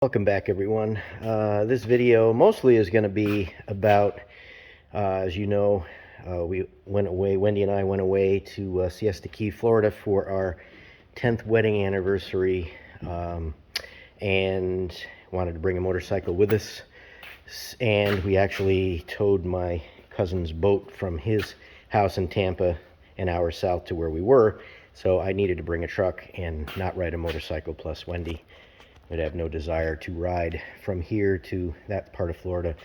Welcome back, everyone. This video mostly is going to be about, as you know, Wendy and I went away to Siesta Key, Florida for our 10th wedding anniversary, and wanted to bring a motorcycle with us. And we actually towed my cousin's boat from his house in Tampa an hour south to where we were. So I needed to bring a truck and not ride a motorcycle, plus Wendy would have no desire to ride from here to that part of Florida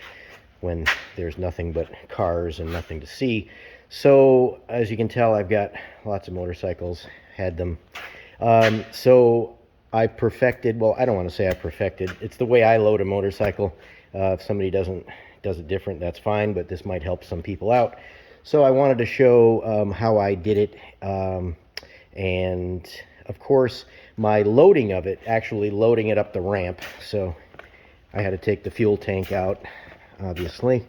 when there's nothing but cars and nothing to see. So as you can tell, I've got lots of motorcycles, had them. So I perfected, well, I don't want to say I perfected, it's the way I load a motorcycle. If somebody does it different, that's fine, but this might help some people out. So I wanted to show how I did it, and of course my loading of it, actually loading it up the ramp. So I had to take the fuel tank out, obviously,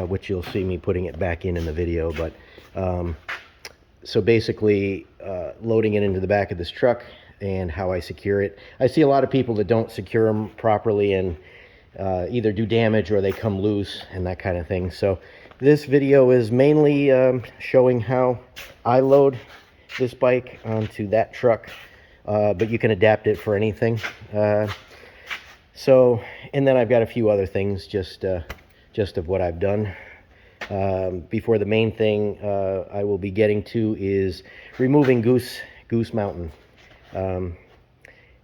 which you'll see me putting it back in the video. But so basically loading it into the back of this truck and how I secure it. I see a lot of people that don't secure them properly and either do damage or they come loose and that kind of thing. So this video is mainly showing how I load this bike onto that truck, but you can adapt it for anything. So, and then I've got a few other things just of what I've done. Before the main thing I will be getting to is removing Goose Mountain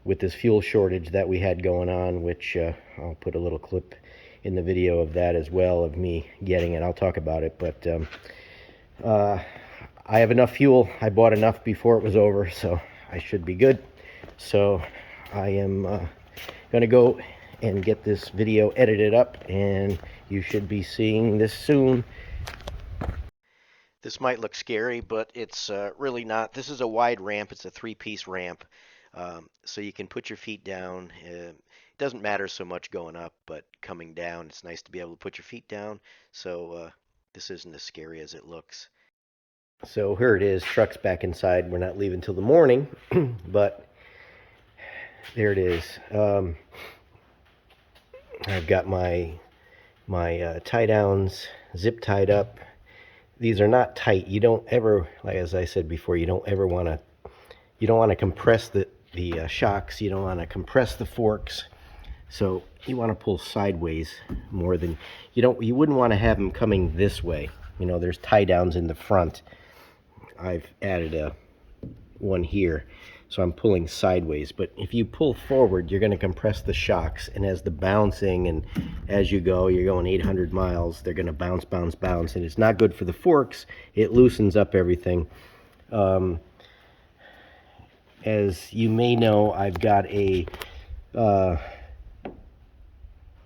with this fuel shortage that we had going on, which I'll put a little clip in the video of that as well, of me getting it. I'll talk about it, but I have enough fuel. I bought enough before it was over, so I should be good. So I am going to go and get this video edited up, and you should be seeing this soon. This might look scary, but it's really not. This is a wide ramp. It's a three-piece ramp, so you can put your feet down. It doesn't matter so much going up, but coming down, it's nice to be able to put your feet down. So this isn't as scary as it looks. So here it is, truck's back inside. We're not leaving till the morning, but there it is. I've got my tie downs zip tied up. These are not tight. You don't ever, like as I said before, you don't want to compress the shocks. You don't want to compress the forks. So you want to pull sideways more than you wouldn't want to have them coming this way. You know, there's tie downs in the front. I've added one here, so I'm pulling sideways. But if you pull forward, you're going to compress the shocks, and as the bouncing, and as you go, you're going 800 miles, they're going to bounce, and it's not good for the forks. It loosens up everything. As you may know, I've got a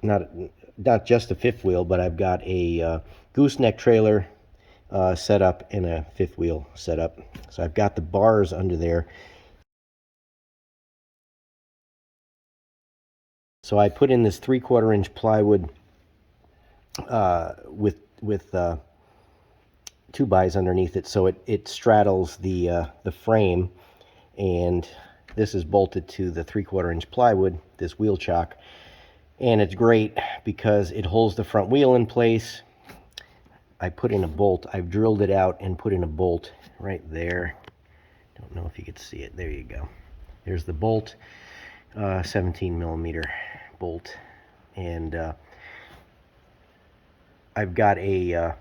not just a fifth wheel, but I've got a gooseneck trailer set up and a fifth wheel set up. So I've got the bars under there. So I put in this 3/4 inch plywood with 2x underneath it, so it straddles the frame, and this is bolted to the 3/4 inch plywood, this wheel chock, and it's great because it holds the front wheel in place. I put in a bolt. I've drilled it out and put in a bolt right there. Don't know if you could see it. There you go. There's the bolt, 17 millimeter bolt, and I've got a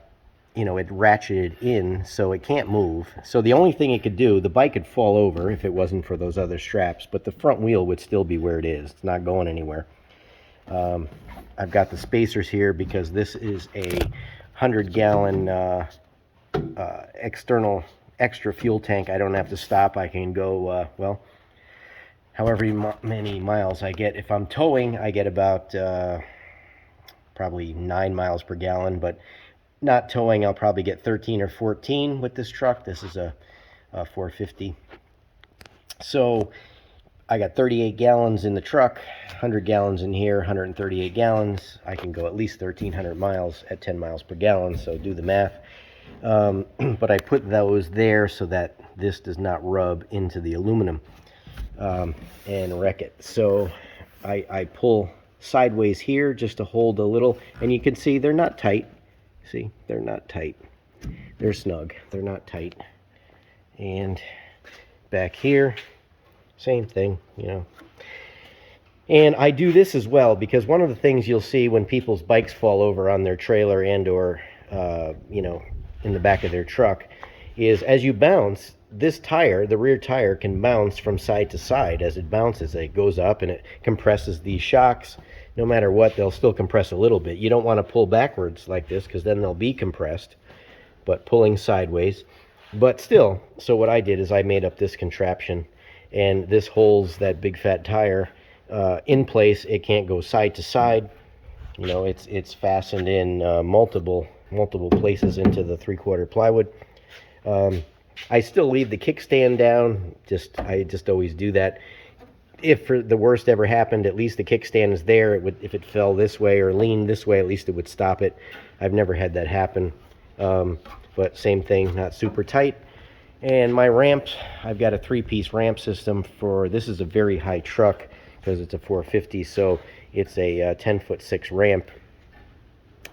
it ratcheted in so it can't move. So the only thing it could do, the bike could fall over if it wasn't for those other straps, but the front wheel would still be where it is. It's not going anywhere. I've got the spacers here because this is a 100-gallon extra fuel tank. I don't have to stop. I can go, well, however many miles I get. If I'm towing, I get about probably 9 miles per gallon, but not towing, I'll probably get 13 or 14 with this truck. This is a 450. So I got 38 gallons in the truck, 100 gallons in here, 138 gallons. I can go at least 1,300 miles at 10 miles per gallon, so do the math. But I put those there so that this does not rub into the aluminum and wreck it. So I pull sideways here just to hold a little, and you can see they're not tight. See, they're not tight. They're snug. They're not tight. And back here, same thing, you know. And I do this as well because one of the things you'll see when people's bikes fall over on their trailer and or, you know, in the back of their truck is as you bounce, this tire, the rear tire, can bounce from side to side as it bounces. It goes up and it compresses these shocks. No matter what, they'll still compress a little bit. You don't want to pull backwards like this because then they'll be compressed, but pulling sideways. But still, so what I did is I made up this contraption, and this holds that big fat tire in place. It can't go side to side. You know, it's fastened in multiple places into the 3/4 plywood. I still leave the kickstand down. I just always do that. If for the worst ever happened, at least the kickstand is there. It would, if it fell this way or leaned this way, at least it would stop it. I've never had that happen. But same thing, not super tight. And my ramps, I've got a 3-piece ramp system for, this is a very high truck because it's a 450, so it's a 10'6" ramp,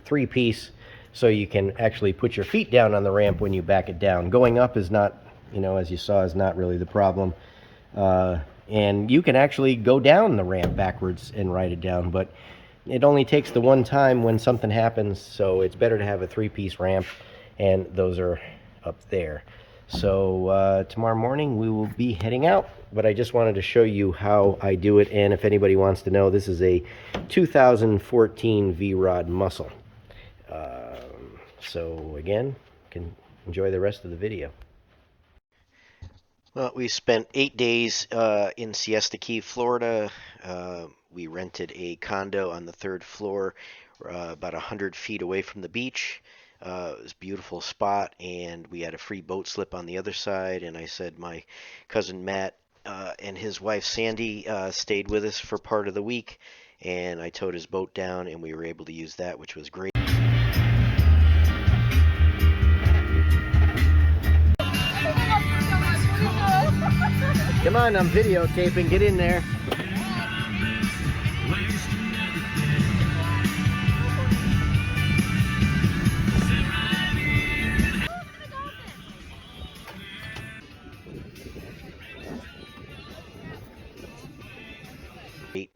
3-piece, so you can actually put your feet down on the ramp when you back it down. Going up is not, you know, as you saw, is not really the problem. And you can actually go down the ramp backwards and ride it down, but it only takes the one time when something happens, so it's better to have a 3-piece ramp, and those are up there. So tomorrow morning we will be heading out, but I just wanted to show you how I do it, and if anybody wants to know, this is a 2014 V-Rod Muscle. So again, you can enjoy the rest of the video. Well, we spent 8 days in Siesta Key, Florida. We rented a condo on the 3rd floor, about 100 feet away from the beach. It was a beautiful spot, and we had a free boat slip on the other side. And I said my cousin Matt and his wife Sandy stayed with us for part of the week, and I towed his boat down, and we were able to use that, which was great. Come on, I'm videotaping. Get in there.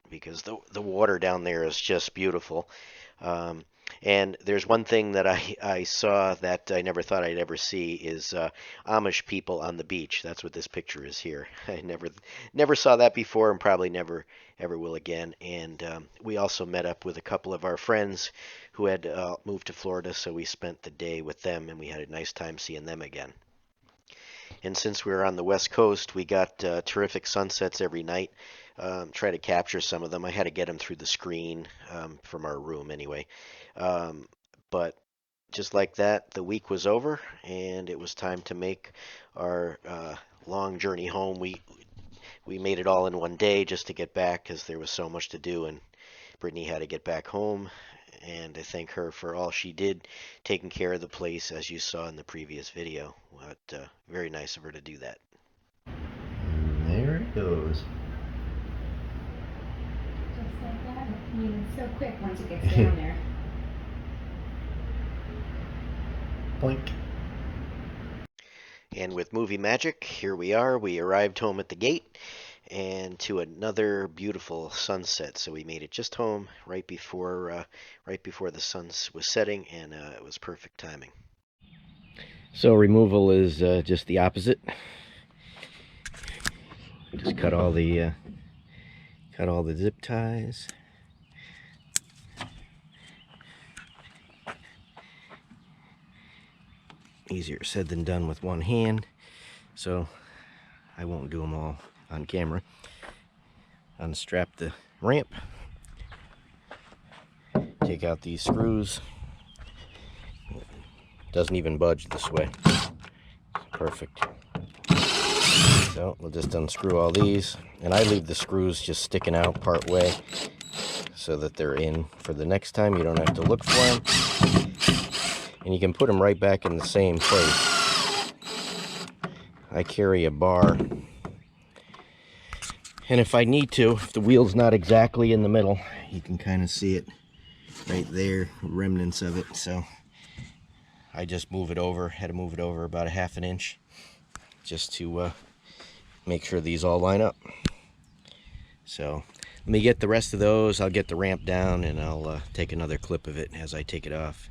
Because the water down there is just beautiful. And there's one thing that I saw that I never thought I'd ever see is Amish people on the beach. That's what this picture is here. I never saw that before, and probably never ever will again. And we also met up with a couple of our friends who had moved to Florida, so we spent the day with them, and we had a nice time seeing them again. And since we were on the West Coast, we got terrific sunsets every night. Try to capture some of them. I had to get them through the screen from our room anyway. But just like that, the week was over, and it was time to make our long journey home. We made it all in one day just to get back because there was so much to do, and Brittany had to get back home. And I thank her for all she did, taking care of the place, as you saw in the previous video. But very nice of her to do that. And there it goes. Just like that. I mean, it's so quick once it gets down there. Boink. And with movie magic, here we are. We arrived home at the gate and to another beautiful sunset. So we made it just home right before the sun was setting, and it was perfect timing. So removal is just the opposite. Just cut all the zip ties. Easier said than done with one hand, so I won't do them all on camera. Unstrap the ramp, take out these screws. Doesn't even budge this way. Perfect. So we'll just unscrew all these, and I leave the screws just sticking out part way so that they're in for the next time. You don't have to look for them, and you can put them right back in the same place. I carry a bar And if I need to, if the wheel's not exactly in the middle, you can kind of see it right there, remnants of it. So I just move it over, had to move it over about a ½ an inch just to make sure these all line up. So let me get the rest of those. I'll get the ramp down and I'll take another clip of it as I take it off.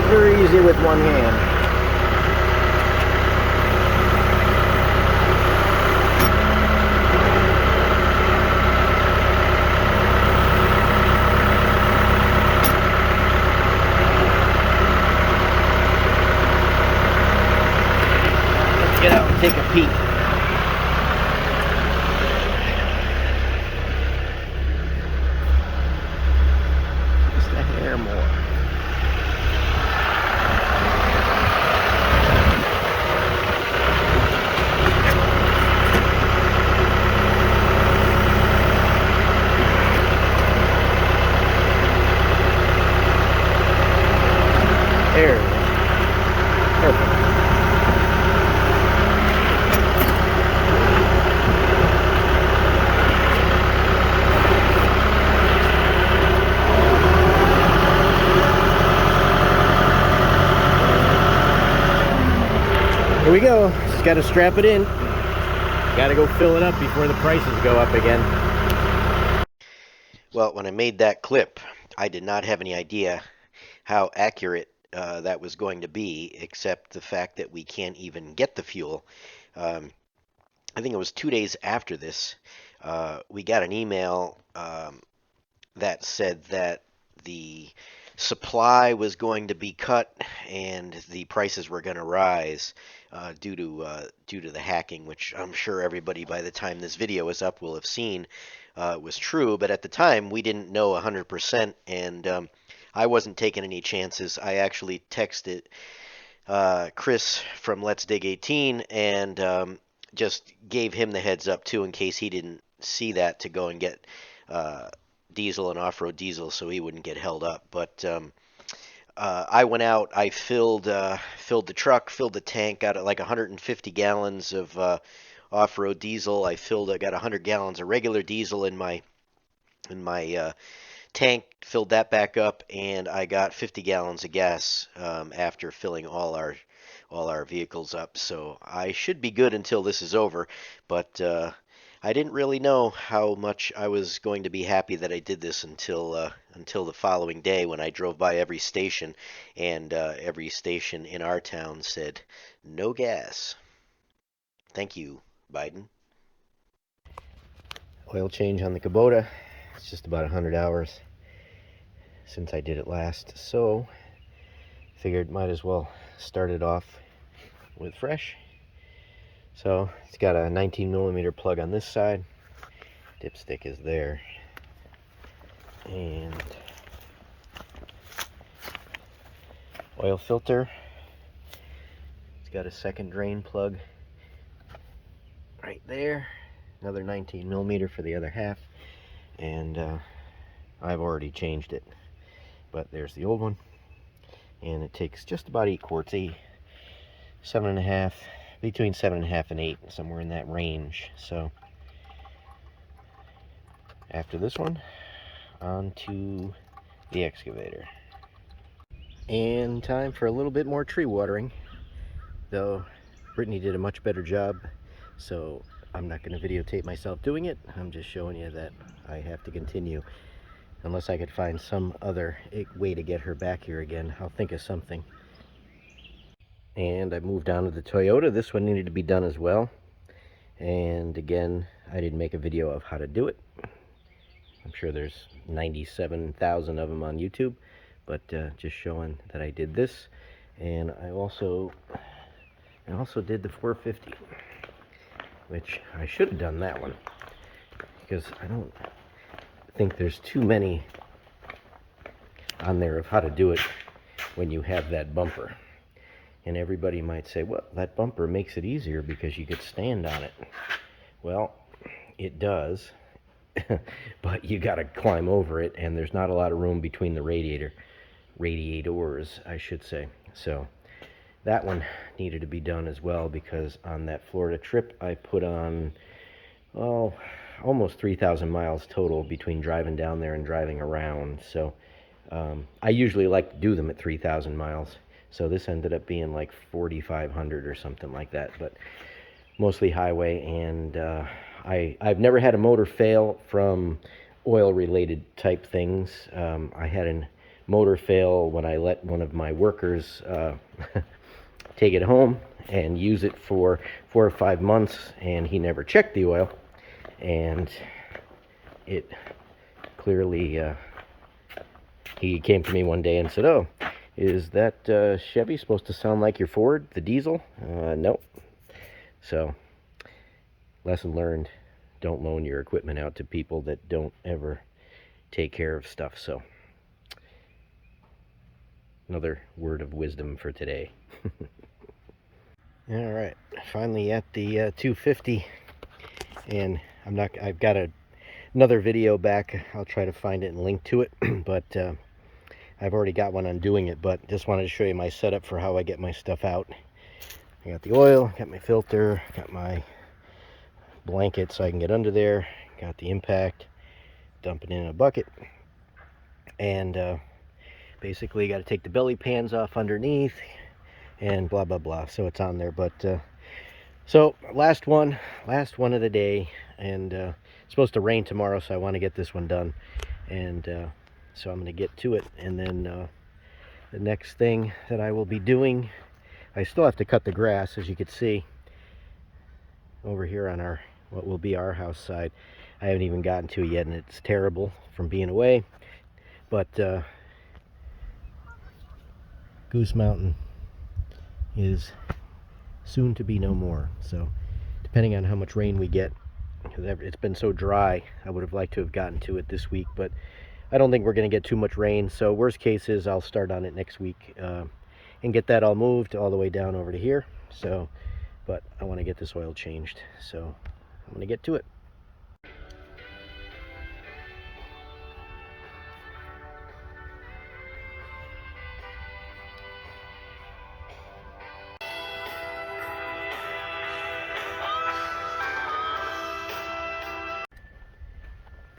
Very easy with one hand. Let's get out and take a peek. Just a hair more. There. Perfect. Here we go. Just got to strap it in. Got to go fill it up before the prices go up again. Well, when I made that clip, I did not have any idea how accurate that was going to be, except the fact that we can't even get the fuel. I think it was 2 days after this, we got an email that said that the supply was going to be cut and the prices were going to rise due to the hacking, which I'm sure everybody by the time this video is up will have seen was true. But at the time, we didn't know 100%, and I wasn't taking any chances. I actually texted Chris from Let's Dig 18 and just gave him the heads up too, in case he didn't see that, to go and get diesel and off-road diesel so he wouldn't get held up. But I went out, I filled the truck, filled the tank, got like 150 gallons of off-road diesel. I got 100 gallons of regular diesel in my tank, filled that back up, and I got 50 gallons of gas after filling all our vehicles up. So I should be good until this is over, but I didn't really know how much I was going to be happy that I did this until the following day, when I drove by every station, and every station in our town said no gas. Thank you, Biden. Oil change on the Kubota. It's just about 100 hours since I did it last, so figured might as well start it off with fresh. So it's got a 19mm plug on this side, dipstick is there, and oil filter. It's got a second drain plug right there, another 19mm for the other half, and I've already changed it, but there's the old one, and it takes just about 8 quarts, 7.5 between 7.5 and 8, somewhere in that range. So after this one, on to the excavator. And time for a little bit more tree watering, though Brittany did a much better job, so I'm not going to videotape myself doing it. I'm just showing you that I have to continue. Unless I could find some other way to get her back here again, I'll think of something. And I moved on to the Toyota. This one needed to be done as well. And again, I didn't make a video of how to do it. I'm sure there's 97,000 of them on YouTube, but just showing that I did this. And I also did the 450, which I should have done that one, because I don't think there's too many on there of how to do it when you have that bumper. And everybody might say, well, that bumper makes it easier because you could stand on it. Well, it does, but you got to climb over it, and there's not a lot of room between the radiators, I should say. So that one needed to be done as well, because on that Florida trip, I put on, almost 3,000 miles total between driving down there and driving around. So I usually like to do them at 3,000 miles. So this ended up being like 4,500 or something like that, but mostly highway. And I've never had a motor fail from oil-related type things. I had a motor fail when I let one of my workers take it home and use it for 4 or 5 months, and he never checked the oil, and it clearly, he came to me one day and said, oh, is that Chevy supposed to sound like your Ford, the diesel? Nope. So, lesson learned, don't loan your equipment out to people that don't ever take care of stuff. So, another word of wisdom for today. All right, finally at the 250, and I've got another video back. I'll try to find it and link to it, but I've already got one on doing it, but just wanted to show you my setup for how I get my stuff out. I got the oil, got my filter, got my blanket so I can get under there, got the impact, dump it in a bucket, and basically got to take the belly pans off underneath and blah blah blah, so it's on there. But so last one of the day, and it's supposed to rain tomorrow, so I want to get this one done, and so I'm going to get to it. And then the next thing that I will be doing, I still have to cut the grass, as you can see over here on our, what will be our house side. I haven't even gotten to it yet, and it's terrible from being away. But Goose Mountain is soon to be no more. So depending on how much rain we get, because it's been so dry, I would have liked to have gotten to it this week, but I don't think we're going to get too much rain. So worst case is I'll start on it next week and get that all moved all the way down over to here. So, but I want to get this oil changed, so I'm going to get to it.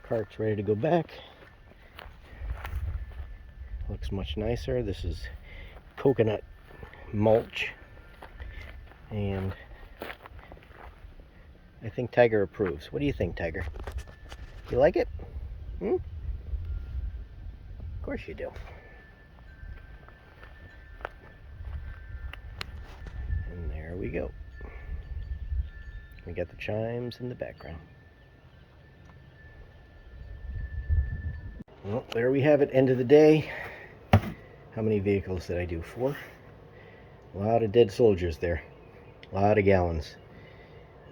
Cart's ready to go back. Looks much nicer. This is coconut mulch, and I think Tiger approves. What do you think, Tiger? You like it? Of course you do. And there we go. We got the chimes in the background. Well, there we have it, end of the day. How many vehicles did I do? 4? A lot of dead soldiers there. A lot of gallons.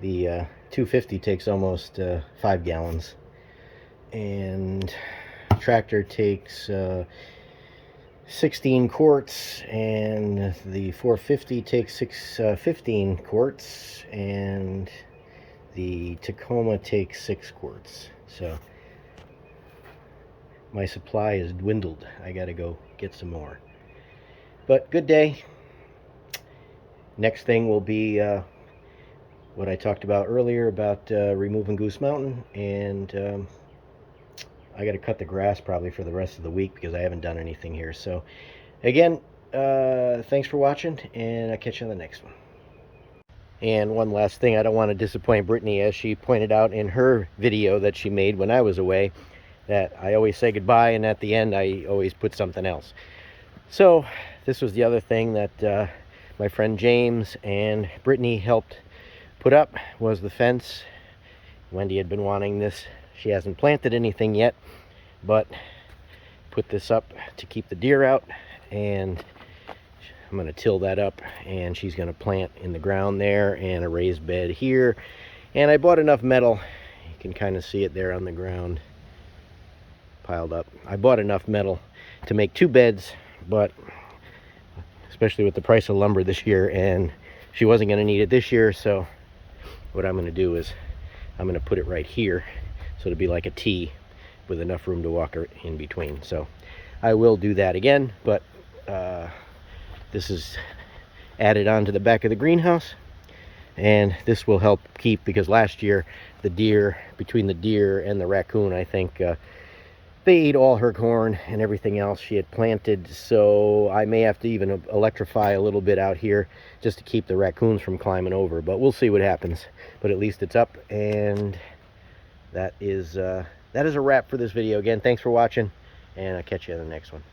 The 250 takes almost 5 gallons. And tractor takes 16 quarts, and the 450 takes 15 quarts, and the Tacoma takes 6 quarts. So my supply is dwindled. I gotta go get some more. But good day. Next thing will be what I talked about earlier about removing Goose Mountain, and I got to cut the grass probably for the rest of the week because I haven't done anything here. So again, thanks for watching, and I'll catch you on the next one. And one last thing, I don't want to disappoint Brittany, as she pointed out in her video that she made when I was away, that I always say goodbye, and at the end I always put something else. So this was the other thing that my friend James and Brittany helped put up, was the fence. Wendy had been wanting this. She hasn't planted anything yet, but put this up to keep the deer out, and I'm going to till that up, and she's going to plant in the ground there and a raised bed here. And I bought enough metal, you can kind of see it there on the ground piled up. I bought enough metal to make 2 beds, but especially with the price of lumber this year, and she wasn't going to need it this year, so what I'm going to do is I'm going to put it right here, so it'll be like a T with enough room to walk in between. So I will do that again, but this is added on to the back of the greenhouse, and this will help keep, because last year the deer, between the deer and the raccoon, I think they ate all her corn and everything else she had planted. So I may have to even electrify a little bit out here just to keep the raccoons from climbing over, but we'll see what happens. But at least it's up, and that is a wrap for this video. Again, thanks for watching, and I'll catch you in the next one.